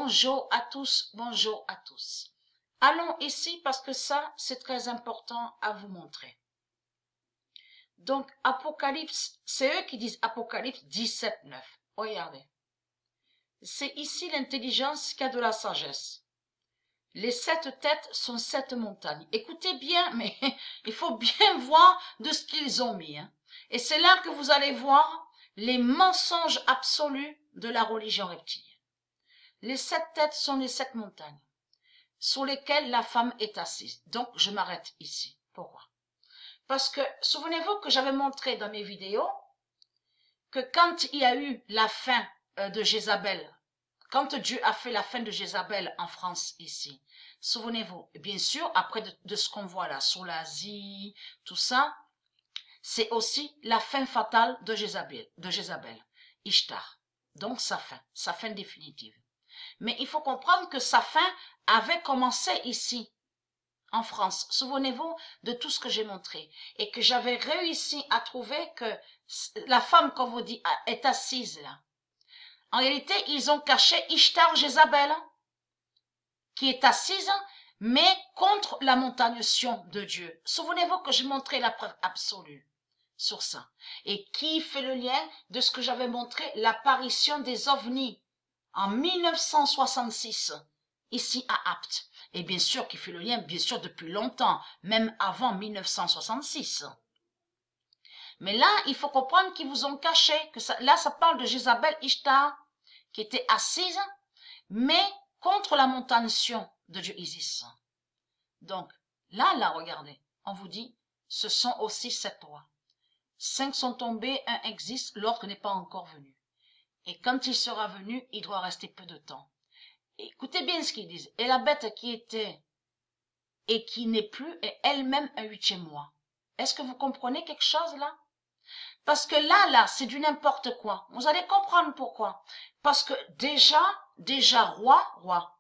Bonjour à tous, bonjour à tous. Allons ici parce que ça, c'est très important à vous montrer. Donc, Apocalypse, c'est eux qui disent Apocalypse 17, 9. Regardez. C'est ici l'intelligence qui a de la sagesse. Les 7 têtes sont 7 montagnes. Écoutez bien, mais il faut bien voir de ce qu'ils ont mis. Hein. Et c'est là que vous allez voir les mensonges absolus de la religion reptilienne. Les 7 têtes sont les 7 montagnes sur lesquelles la femme est assise. Donc, je m'arrête ici. Pourquoi? Parce que, souvenez-vous que j'avais montré dans mes vidéos que quand il y a eu la fin de Jézabel, quand Dieu a fait la fin de Jézabel en France ici, souvenez-vous, bien sûr, après de ce qu'on voit là, sur l'Asie, tout ça, c'est aussi la fin fatale de Jézabel, Ishtar. Donc sa fin définitive. Mais il faut comprendre que sa fin avait commencé ici, en France. Souvenez-vous de tout ce que j'ai montré. Et que j'avais réussi à trouver que la femme, qu'on vous dit, est assise là. En réalité, ils ont caché Ishtar Jézabel, qui est assise, mais contre la montagne Sion de Dieu. Souvenez-vous que j'ai montré la preuve absolue sur ça. Et qui fait le lien de ce que j'avais montré, l'apparition des ovnis en 1966, ici à Apt. Et bien sûr, qui fait le lien, bien sûr, depuis longtemps, même avant 1966. Mais là, il faut comprendre qu'ils vous ont caché, que ça, là, ça parle de Jézabel Ishtar, qui était assise, mais contre la montagne Sion de Dieu Isis. Donc, là, regardez, on vous dit, ce sont aussi 7 rois. 5 sont tombés, 1 existe, l'autre n'est pas encore venu. Et quand il sera venu, il doit rester peu de temps. Écoutez bien ce qu'ils disent. Et la bête qui était et qui n'est plus est elle-même un 8e mois. Est-ce que vous comprenez quelque chose là? Parce que là, c'est du n'importe quoi. Vous allez comprendre pourquoi. Parce que déjà, roi,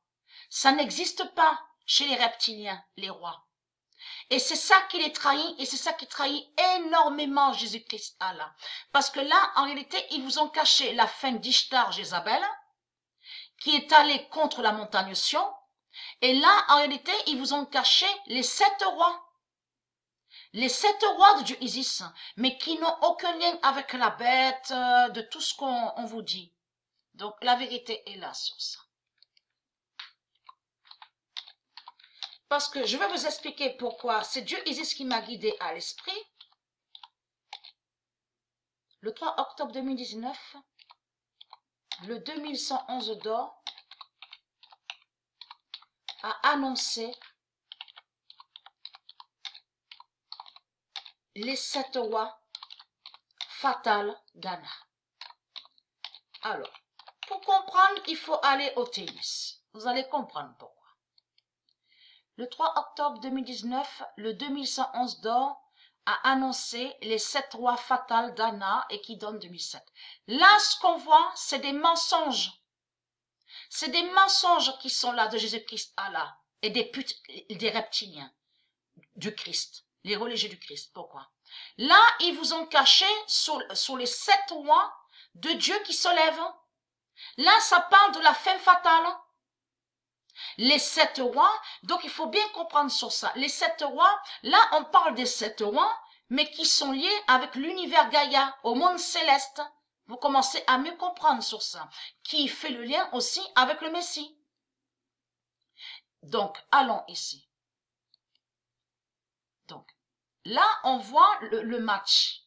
ça n'existe pas chez les reptiliens, les rois. Et c'est ça qui les trahit, et c'est ça qui trahit énormément Jésus-Christ Allah. Parce que là, en réalité, ils vous ont caché la fin d'Ishtar Jézabel, qui est allée contre la montagne Sion, et là, en réalité, ils vous ont caché les 7 rois. Les 7 rois de Dieu Isis, mais qui n'ont aucun lien avec la bête, de tout ce qu'on vous dit. Donc, la vérité est là sur ça. Parce que je vais vous expliquer pourquoi. C'est Dieu Isis qui m'a guidé à l'esprit. Le 3 octobre 2019, le 2111 d'or a annoncé les 7 rois fatales d'Anna. Alors, pour comprendre, il faut aller au tennis. Vous allez comprendre pourquoi. Le 3 octobre 2019, le 2111 d'or a annoncé les 7 rois fatales d'Anna et qui donne 2007. Là, ce qu'on voit, c'est des mensonges. C'est des mensonges qui sont là de Jésus-Christ Allah et des reptiliens du Christ, les religieux du Christ. Pourquoi? Là, ils vous ont caché sur les 7 rois de Dieu qui se lèvent. Là, ça parle de la fin fatale. Les 7 rois, donc il faut bien comprendre sur ça. Les 7 rois, là, on parle des 7 rois, mais qui sont liés avec l'univers Gaïa, au monde céleste. Vous commencez à mieux comprendre sur ça. Qui fait le lien aussi avec le Messie. Donc, allons ici. Donc, là, on voit le match.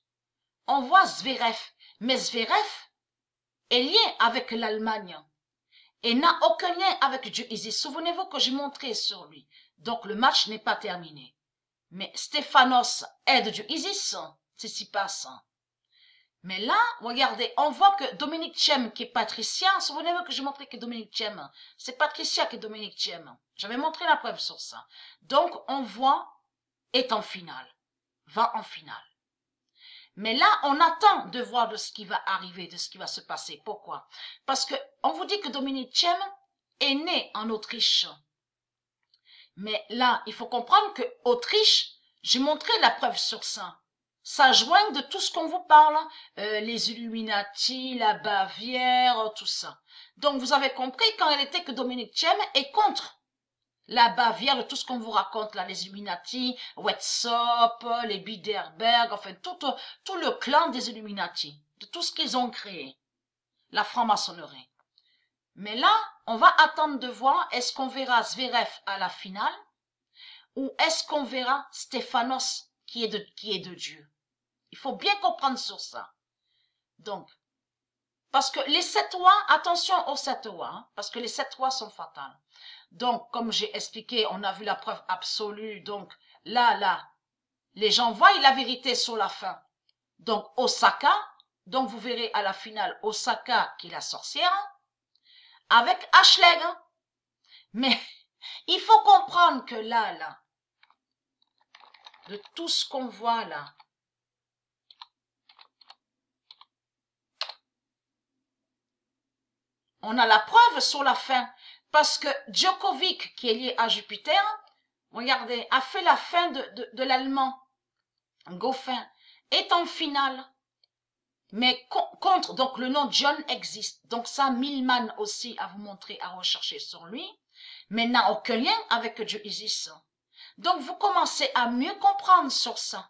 On voit Zverev. Mais Zverev est lié avec l'Allemagne. Et n'a aucun lien avec Dieu Isis. Souvenez-vous que j'ai montré sur lui. Donc, le match n'est pas terminé. Mais Stéphanos aide Dieu Isis. C'est si passe. Mais là, regardez, on voit que Dominique Thiem, qui est patricien, souvenez-vous que j'ai montré que Dominique Thiem, c'est Patricia qui est Dominique Thiem. J'avais montré la preuve sur ça. Donc, on voit, est en finale, va en finale. Mais là, on attend de voir de ce qui va arriver, de ce qui va se passer. Pourquoi? Parce que on vous dit que Dominique Thiem est né en Autriche. Mais là, il faut comprendre que Autriche, j'ai montré la preuve sur ça. Ça joint de tout ce qu'on vous parle, les Illuminati, la Bavière, tout ça. Donc, vous avez compris qu'en réalité que Dominique Thiem est contre la Bavière de tout ce qu'on vous raconte là, les Illuminati, Wetzop, les Bilderberg, enfin tout le clan des Illuminati, de tout ce qu'ils ont créé, la franc-maçonnerie. Mais là, on va attendre de voir, est-ce qu'on verra Zverev à la finale, ou est-ce qu'on verra Stéphanos qui est de Dieu? Il faut bien comprendre sur ça. Donc, parce que les 7 rois, attention aux 7 rois, hein, parce que les 7 rois sont fatales. Donc, comme j'ai expliqué, on a vu la preuve absolue. Donc, là, les gens voient la vérité sur la fin. Donc, Osaka, donc vous verrez à la finale Osaka qui est la sorcière, avec Ashleg. Mais, il faut comprendre que là, de tout ce qu'on voit là, on a la preuve sur la fin. Parce que Djokovic, qui est lié à Jupiter, regardez, a fait la fin de l'allemand. Goffin est en finale. Mais contre, donc le nom John existe. Donc ça, Millman aussi à vous montrer, à rechercher sur lui. Mais n'a aucun lien avec Dieu Isis. Donc vous commencez à mieux comprendre sur ça.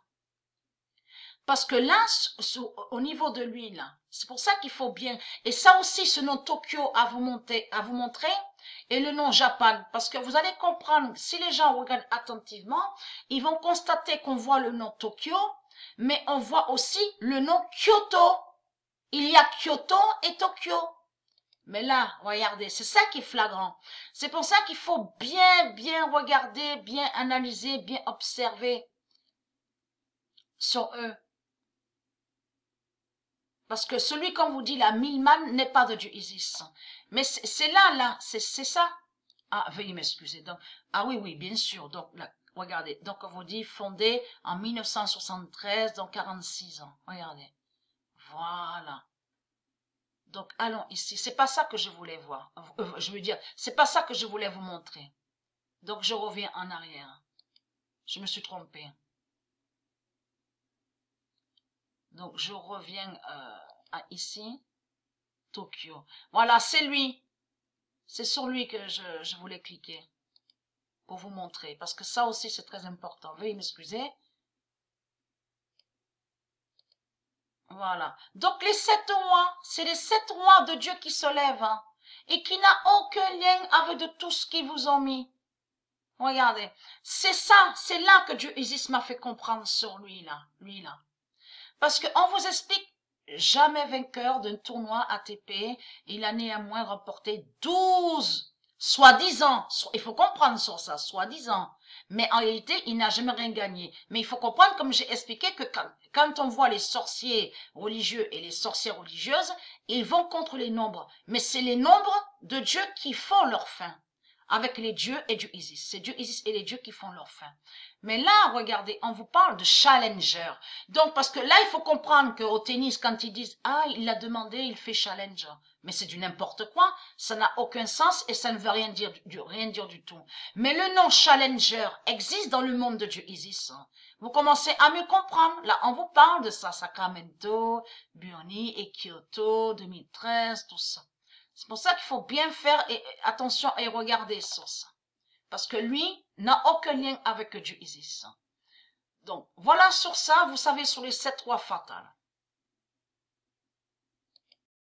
Parce que là, au niveau de lui, là, c'est pour ça qu'il faut bien... Et ça aussi, ce nom Tokyo à vous montrer, et le nom Japan. Parce que vous allez comprendre, si les gens regardent attentivement, ils vont constater qu'on voit le nom Tokyo, mais on voit aussi le nom Kyoto. Il y a Kyoto et Tokyo. Mais là, regardez, c'est ça qui est flagrant. C'est pour ça qu'il faut bien regarder, bien analyser, bien observer sur eux. Parce que celui qu'on vous dit, la Millman, n'est pas de Dieu Isis. Mais c'est là, c'est ça. Ah, veuillez m'excuser. Donc, ah oui, bien sûr. Donc, là, regardez. Donc, on vous dit fondé en 1973, donc 46 ans. Regardez. Voilà. Donc, allons ici. C'est pas ça que je voulais voir. Je veux dire, c'est pas ça que je voulais vous montrer. Donc, je reviens en arrière. Je me suis trompée. Donc, je reviens à ici. Tokyo. Voilà, c'est lui. C'est sur lui que je voulais cliquer. Pour vous montrer. Parce que ça aussi, c'est très important. Veuillez m'excuser. Voilà. Donc, les 7 rois, c'est les 7 rois de Dieu qui se lèvent. Hein, et qui n'a aucun lien avec de tout ce qu'ils vous ont mis. Regardez. C'est ça, c'est là que Dieu Isis m'a fait comprendre sur lui, là. Parce qu'on vous explique, jamais vainqueur d'un tournoi ATP, il a néanmoins remporté 12, soi-disant, il faut comprendre sur ça, soi-disant. Mais en réalité, il n'a jamais rien gagné. Mais il faut comprendre, comme j'ai expliqué, que quand on voit les sorciers religieux et les sorcières religieuses, ils vont contre les nombres. Mais c'est les nombres de Dieu qui font leur fin. Avec les dieux et Dieu Isis. C'est Dieu Isis et les dieux qui font leur fin. Mais là, regardez, on vous parle de challenger. Donc, parce que là, il faut comprendre qu'au tennis, quand ils disent, ah, il l'a demandé, il fait challenger. Mais c'est du n'importe quoi. Ça n'a aucun sens et ça ne veut rien dire du tout. Mais le nom challenger existe dans le monde de Dieu Isis. Vous commencez à mieux comprendre. Là, on vous parle de ça. Sacramento, Burnie et Kyoto, 2013, tout ça. C'est pour ça qu'il faut bien faire attention et regarder sur ça. Parce que lui n'a aucun lien avec Dieu Isis. Donc, voilà sur ça, vous savez, sur les 7 rois fatales.